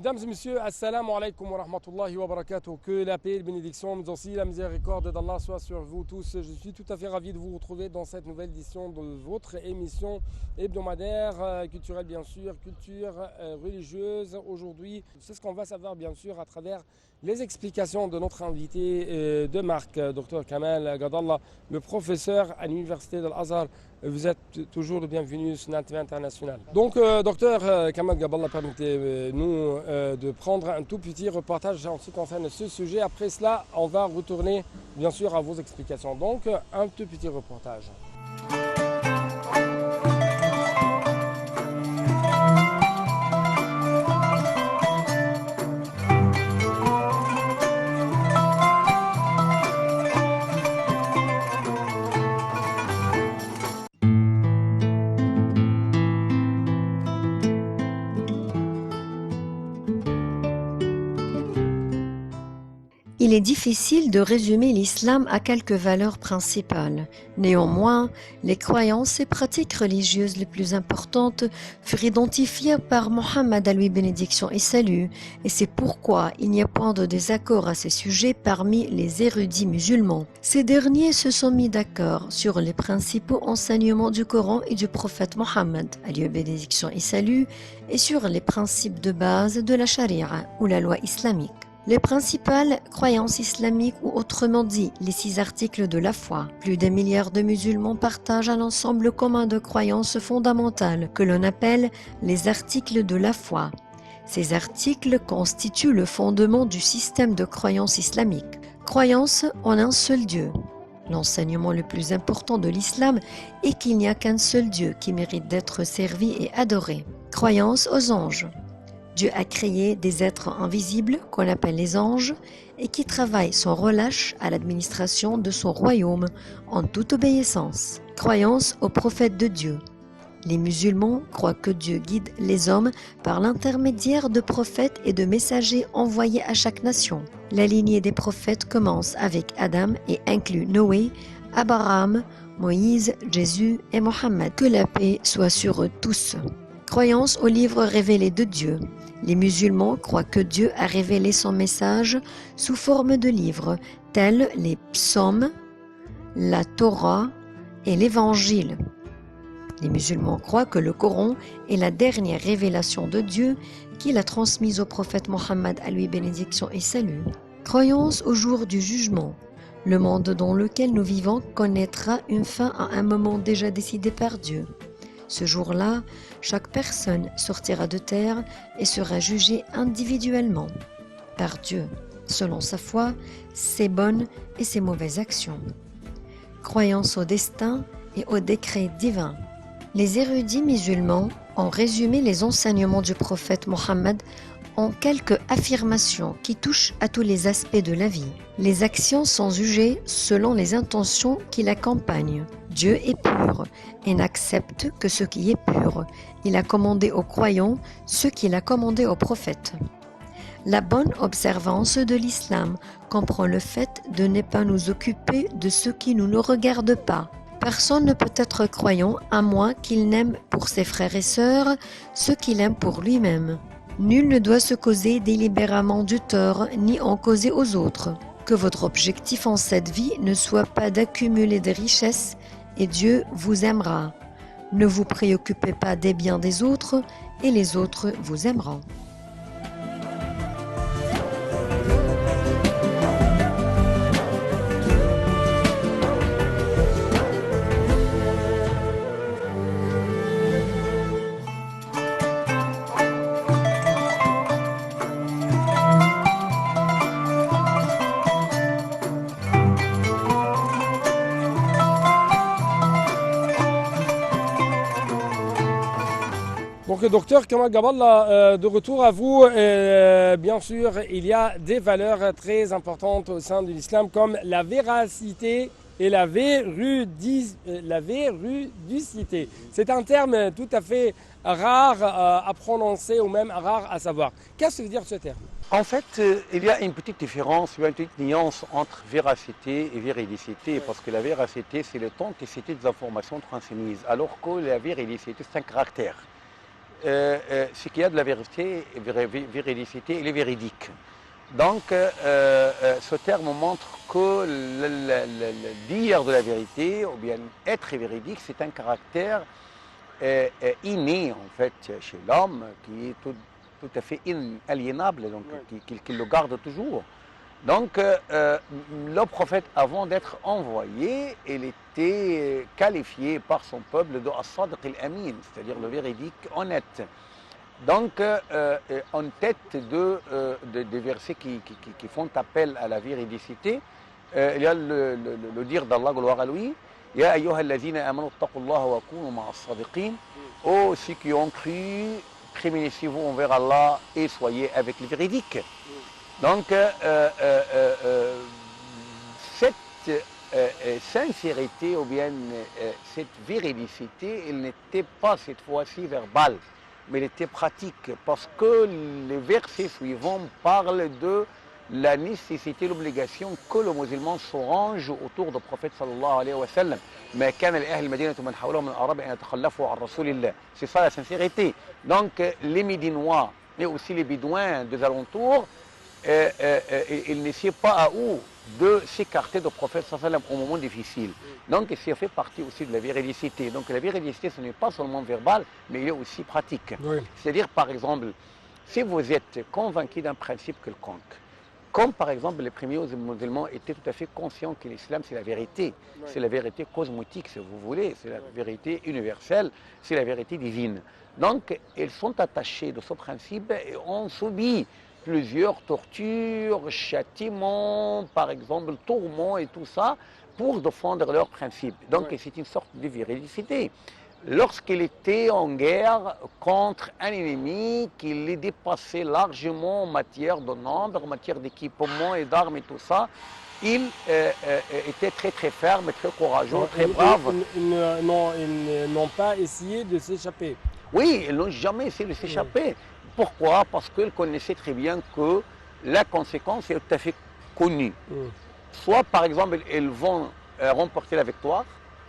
Mesdames et messieurs, assalamu alaikum wa rahmatullahi wa barakatuh. Que la paix, la bénédiction, mais aussi la miséricorde d'Allah soit sur vous tous. Je suis tout à fait ravi de vous retrouver dans cette nouvelle édition de votre émission hebdomadaire, culturelle bien sûr, culture religieuse. Aujourd'hui, c'est ce qu'on va savoir bien sûr à travers les explications de notre invité de marque, Dr Kamal Gadallah, le professeur à l'université de l'Azhar. Vous êtes toujours le bienvenu sur l'antenne internationale. Donc, docteur Kamal Gadallah, permettez-nous de prendre un tout petit reportage en ce qui concerne ce sujet. Après cela, on va retourner bien sûr à vos explications. Donc, un tout petit reportage. Il est difficile de résumer l'islam à quelques valeurs principales. Néanmoins, les croyances et pratiques religieuses les plus importantes furent identifiées par Mohammed, à lui bénédiction et salut, et c'est pourquoi il n'y a point de désaccord à ces sujets parmi les érudits musulmans. Ces derniers se sont mis d'accord sur les principaux enseignements du Coran et du prophète Mohammed, à lui bénédiction et salut, et sur les principes de base de la charia ou la loi islamique. Les principales croyances islamiques, ou autrement dit, les 6 articles de la foi. Plus d'1 milliard de musulmans partagent un ensemble commun de croyances fondamentales que l'on appelle les articles de la foi. Ces articles constituent le fondement du système de croyance islamique. Croyance en un seul Dieu. L'enseignement le plus important de l'islam est qu'il n'y a qu'un seul Dieu qui mérite d'être servi et adoré. Croyance aux anges. Dieu a créé des êtres invisibles qu'on appelle les anges et qui travaillent sans relâche à l'administration de son royaume en toute obéissance. Croyance aux prophètes de Dieu. Les musulmans croient que Dieu guide les hommes par l'intermédiaire de prophètes et de messagers envoyés à chaque nation. La lignée des prophètes commence avec Adam et inclut Noé, Abraham, Moïse, Jésus et Mohammed. Que la paix soit sur eux tous. Croyance aux livres révélés de Dieu. Les musulmans croient que Dieu a révélé son message sous forme de livres, tels les psaumes, la Torah et l'Évangile. Les musulmans croient que le Coran est la dernière révélation de Dieu qu'il a transmise au prophète Mohammed, à lui bénédiction et salut. Croyance au jour du jugement. Le monde dans lequel nous vivons connaîtra une fin à un moment déjà décidé par Dieu. Ce jour-là, chaque personne sortira de terre et sera jugée individuellement par Dieu, selon sa foi, ses bonnes et ses mauvaises actions. Croyance au destin et au décret divin. Les érudits musulmans ont résumé les enseignements du prophète Mohammed en quelques affirmations qui touchent à tous les aspects de la vie. Les actions sont jugées selon les intentions qui l'accompagnent. Dieu est pur et n'accepte que ce qui est pur. Il a commandé aux croyants ce qu'il a commandé aux prophètes. La bonne observance de l'islam comprend le fait de ne pas nous occuper de ce qui nous ne regarde pas. Personne ne peut être croyant à moins qu'il n'aime pour ses frères et sœurs ce qu'il aime pour lui-même. Nul ne doit se causer délibérément du tort ni en causer aux autres. Que votre objectif en cette vie ne soit pas d'accumuler des richesses et Dieu vous aimera. Ne vous préoccupez pas des biens des autres et les autres vous aimeront. Donc, docteur Kamal Gadallah, de retour à vous. Bien sûr, il y a des valeurs très importantes au sein de l'islam comme la véracité et la vérudicité. C'est un terme tout à fait rare à prononcer ou même rare à savoir. Qu'est-ce que veut dire ce terme? En fait, il y a une petite différence, une petite nuance entre véracité et véridicité, parce que la véracité, c'est l'authenticité des informations transmises, alors que la véridicité, c'est un caractère. c'est qu'il y a de la vérité, véridicité, il est véridique. Donc, ce terme montre que dire de la vérité, ou bien être véridique, c'est un caractère inné, en fait, chez l'homme, qui est tout à fait inaliénable, donc qu'il le garde toujours. Donc, le prophète, avant d'être envoyé, il était qualifié par son peuple de As-Sadiq al-Amin, c'est-à-dire le véridique honnête. Donc, en tête des versets qui font appel à la véridicité, il y a le dire d'Allah, gloire à lui, Ya ayyuha alladhina amanu taqullaha wa kunu ma'as sadiqin. Ô ceux qui ont cru, prémunissez-vous envers Allah et soyez avec les véridiques. Donc, cette sincérité ou bien cette véridicité, elle n'était pas cette fois-ci verbale, mais elle était pratique, parce que les versets suivants parlent de la nécessité, l'obligation que le musulman se range autour du prophète sallallahu alayhi wa sallam. C'est ça la sincérité. Donc les Médinois et aussi les Bédouins des alentours, ils n'essaient pas à eux de s'écarter du prophète sallallahu alayhi wa sallam au moment difficile. Donc ça fait partie aussi de la véridicité. Donc la véridicité, ce n'est pas seulement verbal, mais il est aussi pratique. Oui. C'est-à-dire, par exemple, si vous êtes convaincu d'un principe quelconque, comme par exemple les premiers musulmans étaient tout à fait conscients que l'islam c'est la vérité, c'est la vérité cosmotique si vous voulez, c'est la vérité universelle, c'est la vérité divine. Donc ils sont attachés de ce principe et ont subi plusieurs tortures, châtiments, par exemple tourments et tout ça, pour défendre leurs principes. Donc c'est une sorte de véridicité. Lorsqu'il était en guerre contre un ennemi qui les dépassait largement en matière de nombre, en matière d'équipement et d'armes et tout ça, il était très très ferme, très courageux, très brave. Ils n'ont pas essayé de s'échapper. Oui, ils n'ont jamais essayé de s'échapper. Pourquoi? Parce qu'ils connaissaient très bien que la conséquence est tout à fait connue. Soit par exemple, ils vont remporter la victoire,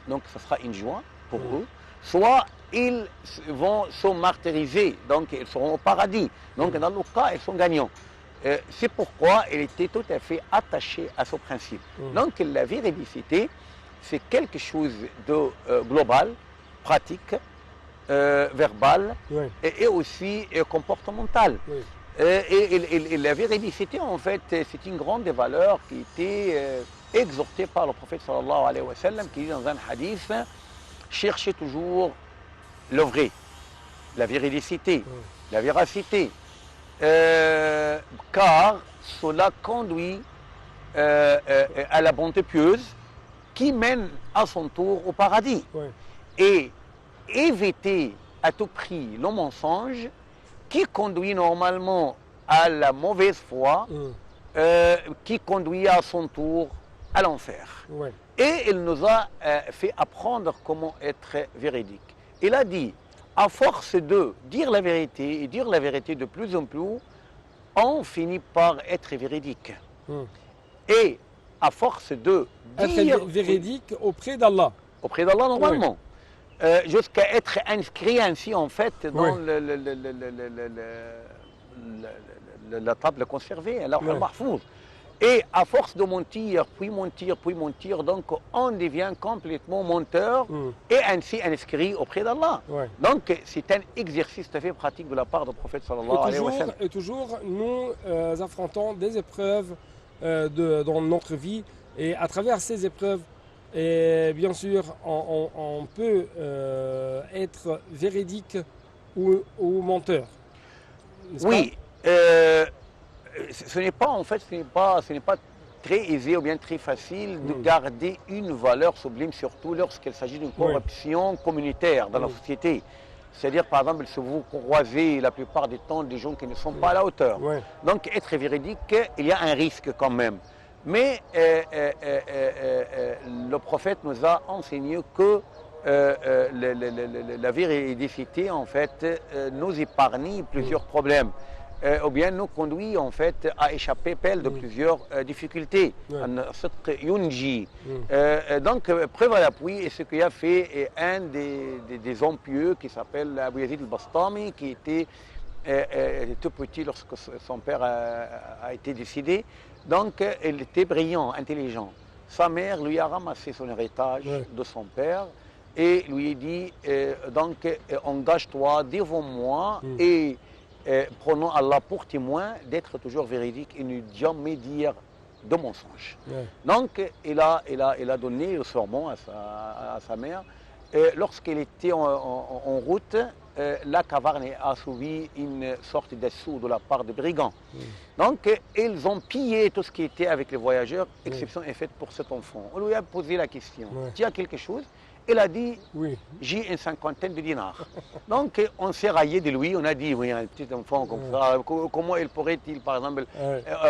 donc ce sera une joie pour eux. Soit ils vont se martyriser, donc ils seront au paradis. Donc dans le cas, ils sont gagnants. C'est pourquoi il était tout à fait attaché à ce principe. Donc la véridicité, c'est quelque chose de global, pratique, verbal et aussi comportemental. Et la véridicité, en fait, c'est une grande valeur qui était exhortée par le prophète sallallahu alayhi wa sallam, qui dit dans un hadith, cherchez toujours le vrai, la véridicité, la véracité, car cela conduit à la bonté pieuse qui mène à son tour au paradis. Et éviter à tout prix le mensonge qui conduit normalement à la mauvaise foi, qui conduit à son tour à l'enfer. Et il nous a fait apprendre comment être véridique. Il a dit, à force de dire la vérité et dire la vérité de plus en plus, on finit par être véridique. Et à force de dire... Être véridique auprès d'Allah. Auprès d'Allah, normalement. Jusqu'à être inscrit ainsi, en fait, dans la table conservée, alors mahfouz. Et à force de mentir, puis mentir, puis mentir, donc on devient complètement menteur et ainsi inscrit auprès d'Allah. Donc c'est un exercice tout à fait pratique de la part du prophète sallallahu alayhi wa sallam. Et toujours, nous affrontons des épreuves dans notre vie et à travers ces épreuves, et bien sûr, on peut être véridique ou menteur. Oui. Ce n'est pas, en fait, ce n'est pas très aisé ou bien très facile de garder une valeur sublime, surtout lorsqu'il s'agit d'une corruption communautaire dans la société. C'est-à-dire, par exemple, si vous croisez la plupart du temps des gens qui ne sont pas à la hauteur. Donc, être véridique, il y a un risque quand même. Mais le prophète nous a enseigné que la véridicité, en fait, nous épargne plusieurs problèmes. ou bien nous conduit en fait à échapper pelle de plusieurs difficultés. Donc, preuve à l'appui, et ce qu'il a fait un des hommes pieux qui s'appelle Abu Yazid al-Bastami, qui était tout petit lorsque son père a été décédé. Donc, il était brillant, intelligent. Sa mère lui a ramassé son héritage de son père et lui a dit engage-toi devant moi et prenons Allah pour témoin d'être toujours véridique et ne jamais dire de mensonge. Donc, il a donné le serment à sa mère. Lorsqu'elle était en route, la caverne a subi une sorte d'assaut de la part des brigands. Donc, ils ont pillé tout ce qui était avec les voyageurs. Exception est faite pour cet enfant. On lui a posé la question, tu as quelque chose? Il a dit, j'ai une cinquantaine de dinars. Donc, on s'est raillé de lui. On a dit, oui, un petit enfant comme ça, comment il pourrait-il, par exemple,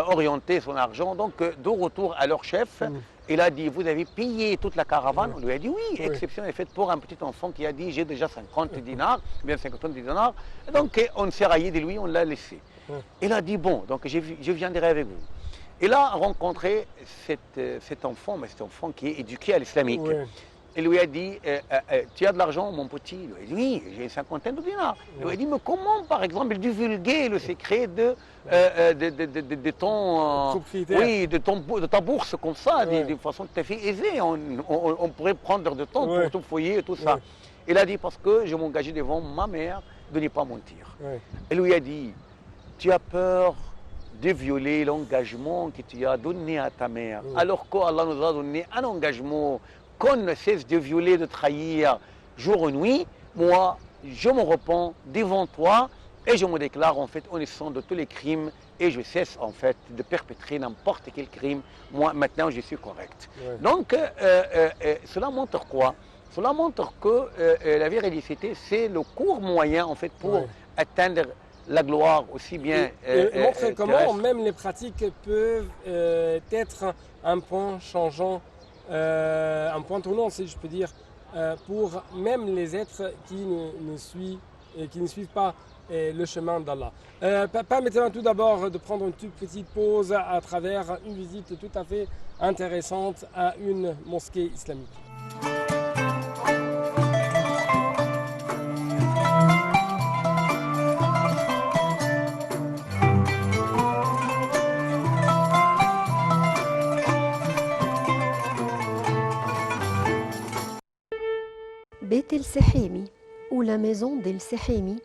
orienter son argent? Donc, de retour à leur chef, il a dit, vous avez pillé toute la caravane? On lui a dit, oui, exception est faite pour un petit enfant qui a dit, j'ai déjà 50 dinars, bien 50 dinars. Donc, on s'est raillé de lui, on l'a laissé. Il a dit, bon, donc je viendrai avec vous. Il a rencontré cet enfant, mais cet enfant qui est éduqué à l'islamique. Il lui a dit, tu as de l'argent, mon petit? Il lui a dit, oui, j'ai une cinquantaine de dinars. Il lui a dit, mais comment, par exemple, divulguer le secret de ta bourse comme ça, de façon tout à fait aisée? On pourrait prendre de temps pour tout fouiller et tout ça. Il a dit, parce que je m'engageais devant ma mère de ne pas mentir. Il lui a dit, tu as peur de violer l'engagement que tu as donné à ta mère, alors qu'Allah nous a donné un engagement qu'on ne cesse de violer, de trahir jour et nuit. Moi, je me repens devant toi et je me déclare en fait innocent de tous les crimes et je cesse en fait de perpétrer n'importe quel crime. Moi, maintenant, je suis correct. Donc, cela montre quoi? Cela montre que la véridicité, c'est le court moyen en fait pour atteindre la gloire aussi bien. Et montrer comment même les pratiques peuvent être un point changeant. Un point tournant, si je peux dire, pour même les êtres qui ne suivent pas le chemin d'Allah. Permettez-moi tout d'abord de prendre une toute petite pause à travers une visite tout à fait intéressante à une mosquée islamique. Beit el-Sehimi, ou la maison d'El-Sehimi,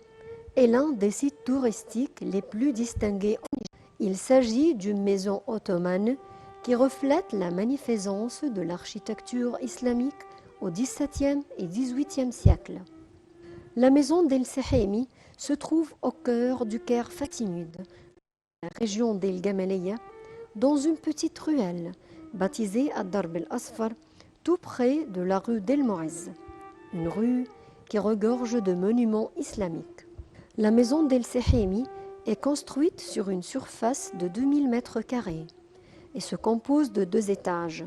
est l'un des sites touristiques les plus distingués en Égypte. Il s'agit d'une maison ottomane qui reflète la magnificence de l'architecture islamique au XVIIe et XVIIIe siècle. La maison d'El-Sehimi se trouve au cœur du Caire fatimide, la région d'El Gamaleya, dans une petite ruelle baptisée Ad-Darb el-Asfar, tout près de la rue d'El Mu'izz, une rue qui regorge de monuments islamiques. La maison d'El-Sehimi est construite sur une surface de 2000 mètres carrés et se compose de 2 étages.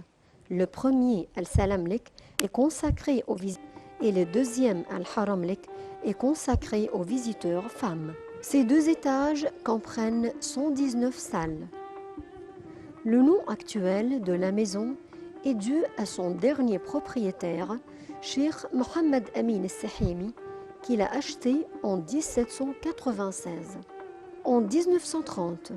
Le premier, Al-Salamlik, est consacré aux visiteurs et le deuxième, Al-Haramlik, est consacré aux visiteurs femmes. Ces 2 étages comprennent 119 salles. Le nom actuel de la maison est dû à son dernier propriétaire, Cheikh Mohammed Amin al-Sehimi, qu'il a acheté en 1796. En 1930,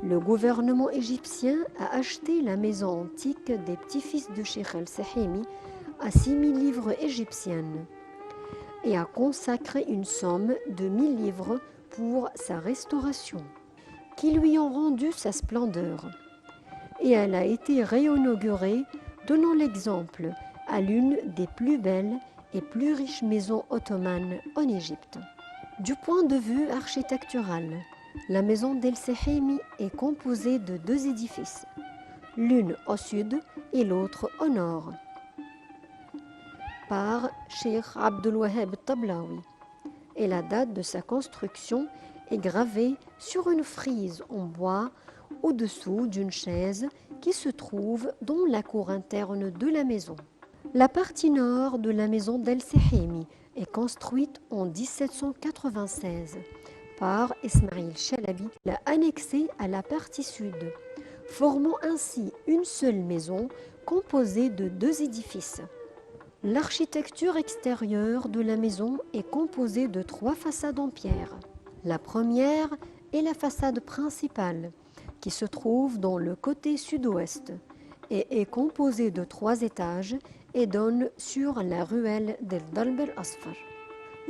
le gouvernement égyptien a acheté la maison antique des petits-fils de Cheikh al-Sehimi à 6000 livres égyptiennes et a consacré une somme de 1000 livres pour sa restauration, qui lui ont rendu sa splendeur. Et elle a été réinaugurée, donnant l'exemple à l'une des plus belles et plus riches maisons ottomanes en Égypte. Du point de vue architectural, la maison d'El-Sehimi est composée de 2 édifices, l'une au sud et l'autre au nord, par Cheikh Abdul Wahhab Tablaoui, et la date de sa construction est gravée sur une frise en bois au-dessous d'une chaise qui se trouve dans la cour interne de la maison. La partie nord de la maison d'El-Sehimi est construite en 1796 part, Ismail Chalabi l'a annexé à la partie sud, formant ainsi une seule maison composée de 2 édifices. L'architecture extérieure de la maison est composée de 3 façades en pierre. La première est la façade principale, qui se trouve dans le côté sud-ouest et est composée de 3 étages et donne sur la ruelle del Darb el-Asfar.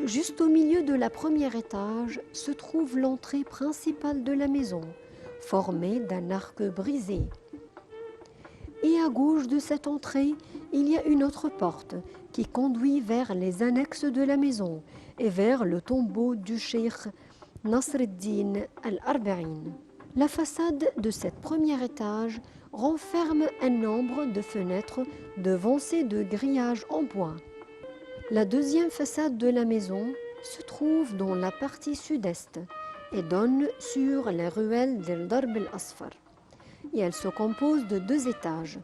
Juste au milieu de la premier étage se trouve l'entrée principale de la maison, formée d'un arc brisé. Et à gauche de cette entrée, il y a une autre porte qui conduit vers les annexes de la maison et vers le tombeau du cheikh Nasr ad-Din al-Arba'in. La façade de cet premier étage renferme un nombre de fenêtres devancées de grillages en bois. La deuxième façade de la maison se trouve dans la partie sud-est et donne sur la ruelle del Darb el-Asfar. Et elle se compose de 2 étages.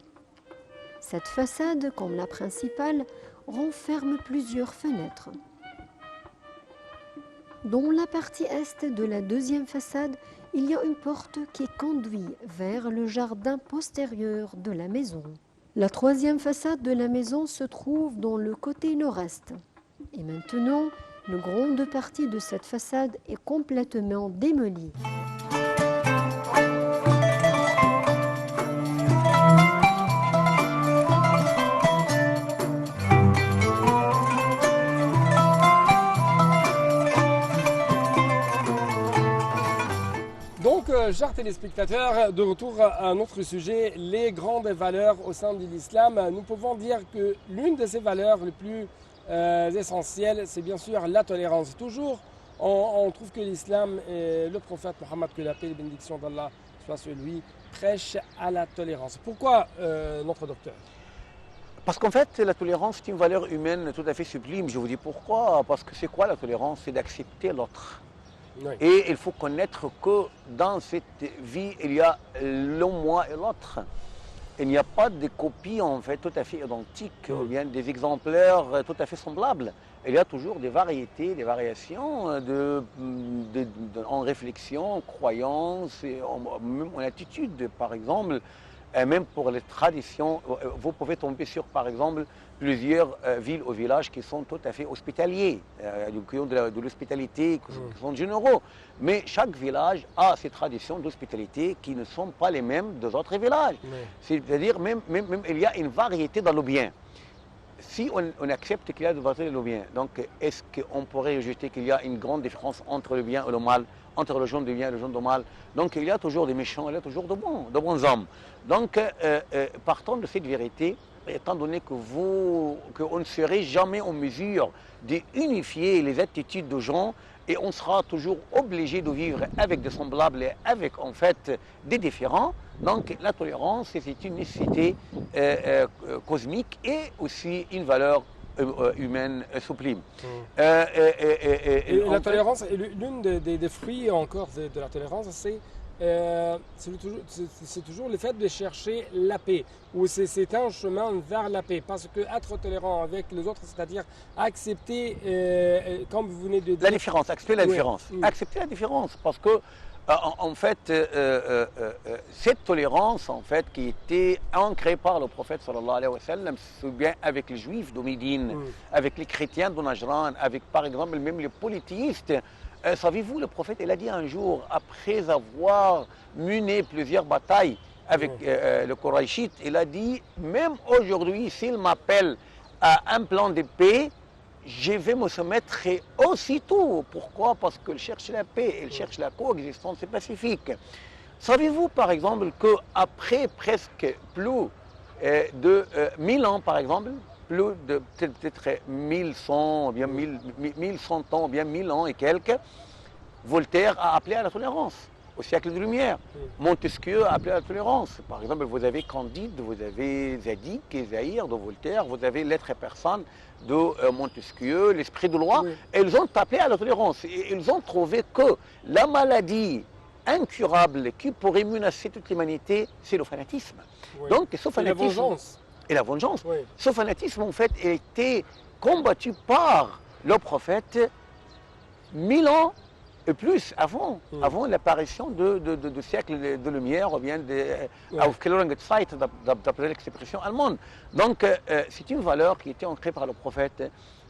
Cette façade, comme la principale, renferme plusieurs fenêtres. Dans la partie est de la deuxième façade, il y a une porte qui conduit vers le jardin postérieur de la maison. La troisième façade de la maison se trouve dans le côté nord-est. Et maintenant, une grande partie de cette façade est complètement démolie. Donc, chers téléspectateurs, de retour à notre sujet, les grandes valeurs au sein de l'islam. Nous pouvons dire que l'une de ces valeurs les plus essentielles, c'est bien sûr la tolérance. Toujours, on trouve que l'islam et le prophète Mohammed, que la paix et la bénédiction d'Allah soit sur lui, prêche à la tolérance. Pourquoi, notre docteur? Parce qu'en fait, la tolérance est une valeur humaine tout à fait sublime. Je vous dis pourquoi. Parce que c'est quoi la tolérance? C'est d'accepter l'autre. Oui. Et il faut connaître que dans cette vie, il y a le moi et l'autre. Il n'y a pas de copies en fait tout à fait identiques, ou bien des exemplaires tout à fait semblables. Il y a toujours des variétés, des variations en réflexion, en croyance, et même en attitude, par exemple. Et même pour les traditions, vous pouvez tomber sur, par exemple, plusieurs villes ou villages qui sont tout à fait hospitaliers, qui ont de l'hospitalité, qui sont généraux. Mais chaque village a ses traditions d'hospitalité qui ne sont pas les mêmes des autres villages. C'est-à-dire, même il y a une variété dans le bien. Si on accepte qu'il y a de variété dans le bien, donc est-ce qu'on pourrait rejeter qu'il y a une grande différence entre le bien et le mal, entre le jaune du bien et le jaune du mal? Donc il y a toujours des méchants, il y a toujours de bons hommes. Donc partant de cette vérité, étant donné qu'on ne serait jamais en mesure d'unifier les attitudes de gens, et on sera toujours obligé de vivre avec des semblables et avec en fait des différents. Donc la tolérance, c'est une nécessité cosmique et aussi une valeur humaine sublime. Et la tolérance, l'une des fruits encore de la tolérance, c'est toujours le fait de chercher la paix, ou c'est un chemin vers la paix, parce que être tolérant avec les autres, c'est-à-dire accepter, comme vous venez de dire... La différence, accepter la différence. Oui. Accepter la différence, parce que en fait, cette tolérance en fait, qui était ancrée par le prophète sallallahu alayhi wa sallam, c'est bien avec les juifs de Médine, avec les chrétiens de Najran, avec par exemple même les polythéistes. Savez-vous, le prophète, il a dit un jour, après avoir mené plusieurs batailles avec le Quraïchite, il a dit, même aujourd'hui, s'il m'appelle à un plan de paix, je vais me soumettre aussitôt. Pourquoi? Parce qu'il cherche la paix, il cherche la coexistence pacifique. Savez-vous, par exemple, qu'après presque plus de 1000 ans, par exemple, plus de peut-être 1100, bien 1100 ans, bien 1000 ans et quelques, Voltaire a appelé à la tolérance au siècle de Lumière. Montesquieu a appelé à la tolérance. Par exemple, vous avez Candide, vous avez Zadig et Zahir de Voltaire, vous avez L'être et personne de Montesquieu, L'esprit de loi. Oui. Et ils ont appelé à la tolérance. Et ils ont trouvé que la maladie incurable qui pourrait menacer toute l'humanité, c'est le fanatisme. Oui. Donc, ce fanatisme... Et la vengeance. Et la vengeance. Oui. Ce fanatisme, en fait, a été combattu par le prophète 1000 ans Et plus, avant l'apparition de siècles de lumière, ou bien de Aufklärungszeit, d'après l'expression allemande. Donc, c'est une valeur qui était ancrée par le prophète,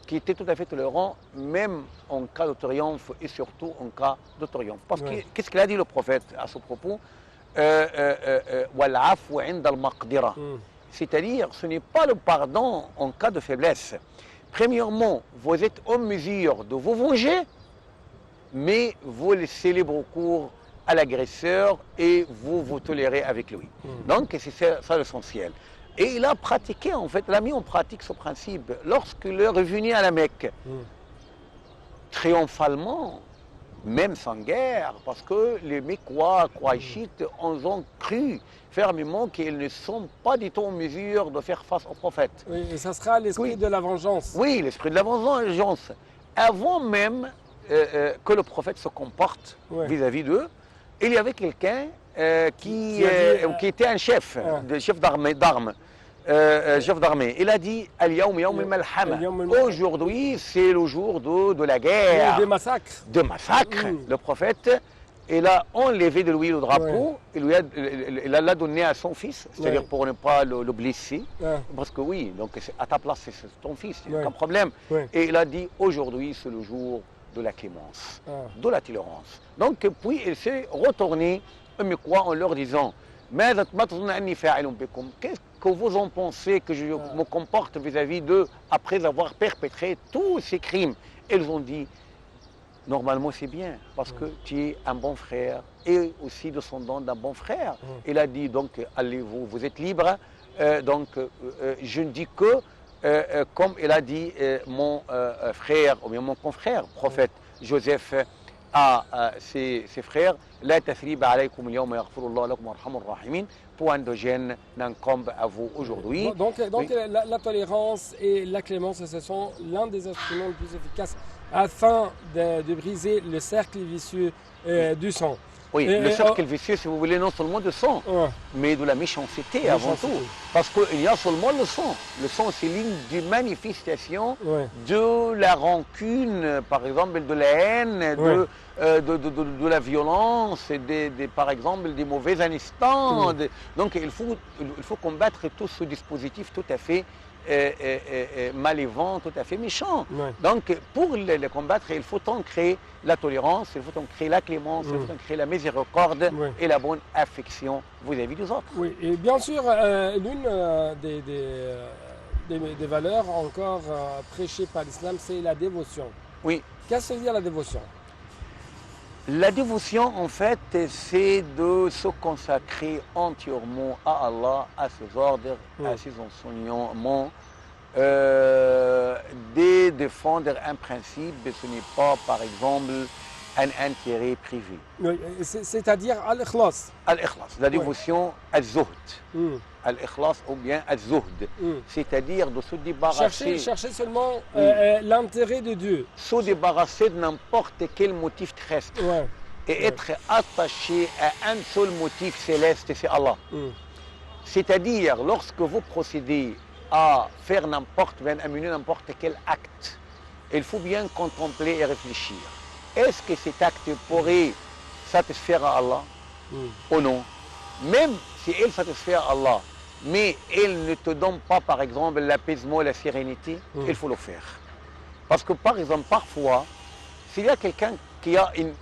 qui était tout à fait tolérant, même en cas de triomphe et surtout en cas de triomphe. Parce que, qu'est-ce qu'il a dit le prophète à ce propos? C'est-à-dire, ce n'est pas le pardon en cas de faiblesse. Premièrement, vous êtes en mesure de vous venger, mais vous laissez libre cours à l'agresseur et vous vous tolérez avec lui. Donc, c'est ça l'essentiel. Et il a pratiqué, en fait, il a mis en pratique ce principe. Lorsqu'il est revenu à la Mecque, triomphalement, même sans guerre, parce que les Mécois, Qurayshites, ont cru fermement qu'ils ne sont pas du tout en mesure de faire face au prophète. Oui, et ça sera l'esprit de la vengeance. Oui, l'esprit de la vengeance. Avant même que le prophète se comporte vis-à-vis d'eux, il y avait quelqu'un qui était un chef, chef d'armes. Chef d'armée. Il a dit aujourd'hui, c'est le jour de la guerre. Des massacres. De massacres. Le prophète, il a enlevé de lui le drapeau, il l'a donné à son fils, c'est-à-dire pour ne pas le blesser. Parce que oui, donc à ta place, c'est ton fils, il n'y a aucun problème. Et il a dit aujourd'hui, c'est le jour de la clémence, de la tolérance. Donc, puis il s'est retourné, en leur disant qu'est-ce que vous en pensez que je me comporte vis-à-vis d'eux après avoir perpétré tous ces crimes? Ils ont dit, normalement c'est bien, parce que tu es un bon frère et aussi descendant d'un bon frère. Il a dit, donc, allez-vous, vous êtes libre. Donc, je ne dis que, comme il a dit, mon frère, ou bien mon confrère, prophète Joseph, à ses frères, la tathriba alaykum al-yawma yaghfirullahu lakum warhamur rahimin, point de gêne n'incombe à vous aujourd'hui. Donc la tolérance et la clémence, ce sont l'un des instruments les plus efficaces afin de briser le cercle vicieux du sang. Oui, le cercle vicieux, si vous voulez, non seulement de sang, mais de la méchanceté avant tout. Parce qu'il y a seulement le sang. Le sang, c'est l'une des manifestations de la rancune, par exemple, de la haine, de la violence, par exemple, des mauvais instants. Donc, il faut combattre tout ce dispositif tout à fait malévant, tout à fait méchant. Donc, pour le combattre, il faut ancrer la tolérance, il faut ancrer la clémence, il faut ancrer la miséricorde et la bonne affection vis-à-vis des autres. Oui, et bien sûr, l'une des valeurs encore prêchées par l'islam, c'est la dévotion. Oui. Qu'est-ce que veut dire la dévotion? La dévotion, en fait, c'est de se consacrer entièrement à Allah, à ses ordres, à ses enseignements, de défendre un principe, ce n'est pas, par exemple, un intérêt privé. C'est-à-dire al-ikhlas. Al-ikhlas, la dévotion, al-zuhd. Al-ikhlas ou bien al-zuhd. C'est-à-dire de se débarrasser... Chercher seulement l'intérêt de Dieu. Se débarrasser de n'importe quel motif terrestre. Et être attaché à un seul motif céleste, c'est Allah. C'est-à-dire, lorsque vous procédez à faire à mener n'importe quel acte, il faut bien contempler et réfléchir. Est-ce que cet acte pourrait satisfaire à Allah ou non? Même si il satisfait à Allah, mais il ne te donne pas, par exemple, l'apaisement, la sérénité, il faut le faire. Parce que, par exemple, parfois, s'il y a quelqu'un qui a une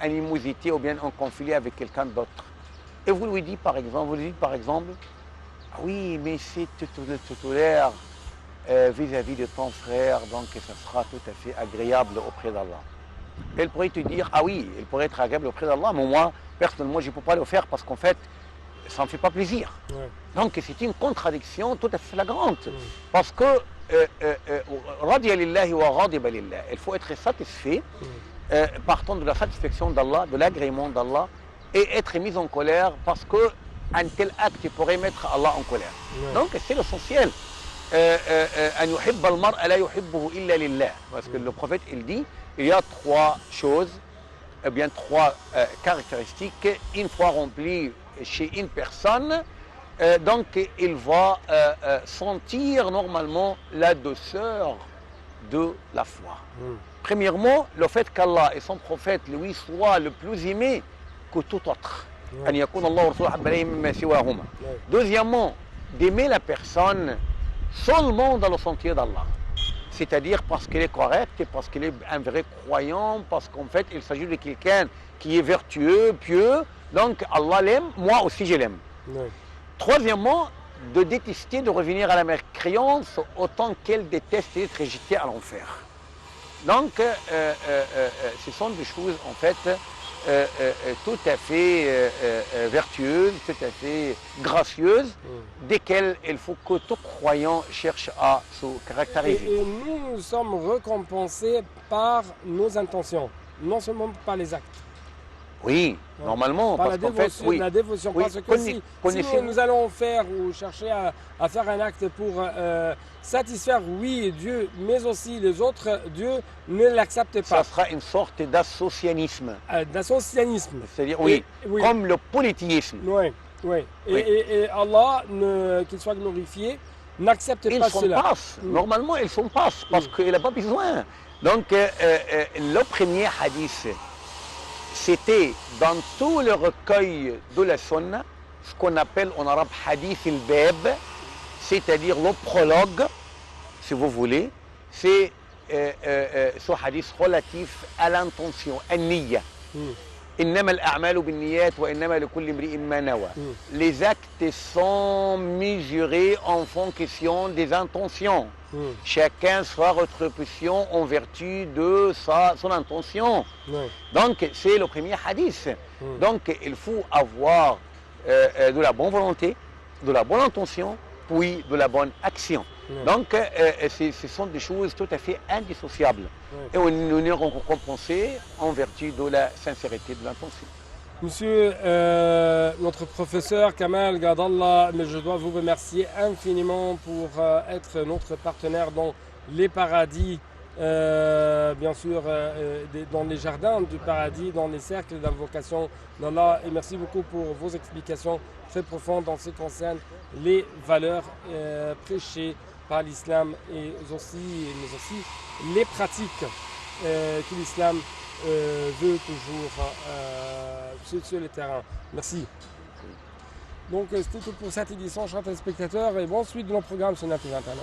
animosité ou bien un conflit avec quelqu'un d'autre, et vous lui dites, par exemple, ah oui, mais si tu te tolères vis-à-vis de ton frère, donc ça sera tout à fait agréable auprès d'Allah. Elle pourrait te dire, ah oui, il pourrait être agréable auprès d'Allah, mais moi, personnellement, je ne peux pas le faire parce qu'en fait, ça ne me fait pas plaisir. Donc c'est une contradiction tout à fait flagrante. Parce que, radiya lillahi wa ghadiba lillah, il faut être satisfait, partant de la satisfaction d'Allah, de l'agrément d'Allah, et être mis en colère parce qu'un tel acte pourrait mettre Allah en colère. Donc c'est l'essentiel. Parce que le prophète, il dit, il y a trois choses, bien trois caractéristiques, une fois remplies chez une personne, donc il va sentir normalement la douceur de la foi. Premièrement, le fait qu'Allah et son prophète, lui, soient le plus aimé que tout autre. Ouais. Ouais. Deuxièmement, d'aimer la personne seulement dans le sentier d'Allah. C'est-à-dire parce qu'il est correct et parce qu'il est un vrai croyant, parce qu'en fait, il s'agit de quelqu'un qui est vertueux, pieux. Donc Allah l'aime, moi aussi je l'aime. Ouais. Troisièmement, de détester de revenir à la mécréance autant qu'elle déteste d'être rejetée à l'enfer. Donc, ce sont des choses en fait tout à fait vertueuses, tout à fait gracieuses, desquelles il faut que tout croyant cherche à se caractériser. Et nous sommes récompensés par nos intentions, non seulement par les actes. Oui, Ouais. normalement, Par parce la qu'en fait, dévotion, oui. la dévotion. Oui, Parce que si connaissez-vous- nous allons faire ou chercher à faire un acte pour satisfaire, oui, Dieu, mais aussi les autres, Dieu ne l'accepte ça pas. sera une sorte d'associanisme. D'associanisme. C'est-à-dire, oui, Oui. comme le polythéisme. Oui, oui. Oui. Et Allah, qu'il soit glorifié, n'accepte Ils pas s'en cela. passent. Normalement, ils s'en passent parce qu'il n'a pas besoin. Donc, le premier hadith, c'était dans tout le recueil de la Sunna, ce qu'on appelle en arabe hadith al-bab, c'est-à-dire le prologue, si vous voulez, c'est ce hadith relatif à l'intention, al-niyya. إنما الأعمال بالنيات وإنما لكل امرئ ما نوى. Les actes sont mesurés en fonction des intentions. Chacun sera rétribution en vertu de son intention. Oui. Donc c'est le premier hadith. Donc il faut avoir de la bonne volonté, de la bonne intention, puis de la bonne action. Donc ce sont des choses tout à fait indissociables. Et nous est récompensé en vertu de la sincérité de l'intention. Monsieur, notre professeur Kamal Gadallah, mais je dois vous remercier infiniment pour être notre partenaire dans les paradis, bien sûr, dans les jardins du paradis, dans les cercles d'invocation d'Allah. Et merci beaucoup pour vos explications très profondes en ce qui concerne les valeurs prêchées par l'islam et aussi les pratiques que l'islam veut toujours sur le terrain. Merci. Donc c'était tout pour cette édition, chers téléspectateurs, et bonne suite de nos programmes sur l'International.